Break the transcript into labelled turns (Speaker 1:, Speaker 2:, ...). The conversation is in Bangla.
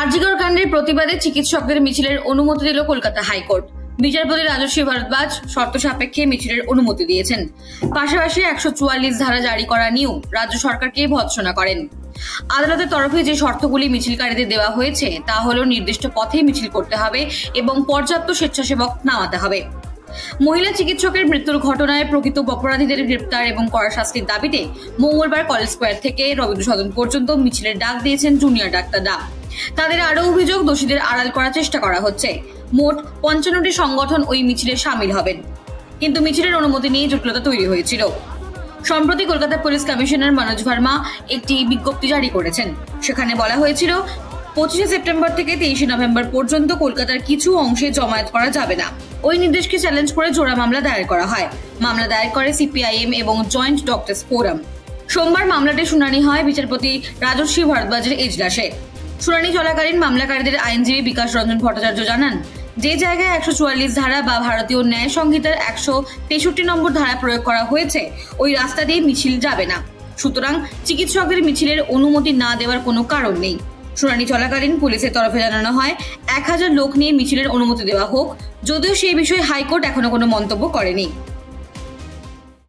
Speaker 1: আরজিকর কাণ্ডের প্রতিবাদে চিকিৎসকদের মিছিলের অনুমতি দিল কলকাতা হাইকোর্ট। বিচারপতি রাজশ্রী ভারদ্বাজ শর্ত সাপেক্ষে মিছিলের অনুমতি দিয়েছেন। পাশাপাশি 144 ধারা জারি করা নিয়েও রাজ্য সরকারকে ভৎসনা করেন। আদালতের তরফে যে শর্তগুলি মিছিলকারীদের দেওয়া হয়েছে তা হলো নির্দিষ্ট পথে মিছিল করতে হবে এবং পর্যাপ্ত স্বেচ্ছাসেবক নামাতে হবে। মহিলা চিকিৎসকের মৃত্যুর ঘটনায় প্রকৃত অপরাধীদের গ্রেপ্তার এবং কড়া শাস্তির দাবিতে মঙ্গলবার কলেজ স্কোয়ার থেকে রবীন্দ্র সদন পর্যন্ত মিছিলের ডাক দিয়েছেন জুনিয়র ডাক্তাররা। তাদের আরও অভিযোগ, দোষীদের আড়াল করার চেষ্টা করা হচ্ছে। মোট 55টি সংগঠন ওই মিছিলে সামিল হবেন, কিন্তু মিছিলের অনুমতি নিয়ে জটিলতা তৈরি হয়েছিল। সম্প্রতি কলকাতা পুলিশ কমিশনার মনোজ ভার্মা একটি বিজ্ঞপ্তি জারি করেছেন। সেখানে বলা হয়েছিল 25 সেপ্টেম্বর থেকে 23 নভেম্বর পর্যন্ত কলকাতার কিছু অংশে জমায়েত করা যাবে না। ওই নির্দেশকে চ্যালেঞ্জ করে জোড়া মামলা দায়ের করা হয়। মামলা দায়ের করে সিপিআইএম এবং জয়েন্ট ডক্টরস ফোরাম। সোমবার মামলাটির শুনানি হয় বিচারপতি রাজশ্রী ভারদ্বাজের এজলাসে। শুনানি চলাকালীন মামলাকারীদের আইনজীবী বিকাশ রঞ্জন ভট্টাচার্য জানান, যে জায়গায় 144 ধারা বা ভারতীয় ন্যায় সংহিতার 163 নম্বর ধারা প্রয়োগ করা হয়েছে ওই রাস্তা দিয়ে মিছিল যাবে না। সুতরাং চিকিৎসকদের মিছিলের অনুমতি না দেওয়ার কোনো কারণ নেই। শুনানি চলাকালীন পুলিশের তরফে জানানো হয় 1000 লোক নিয়ে মিছিলের অনুমতি দেওয়া হোক, যদিও সেই বিষয়ে হাইকোর্ট এখনো কোনো মন্তব্য করেনি।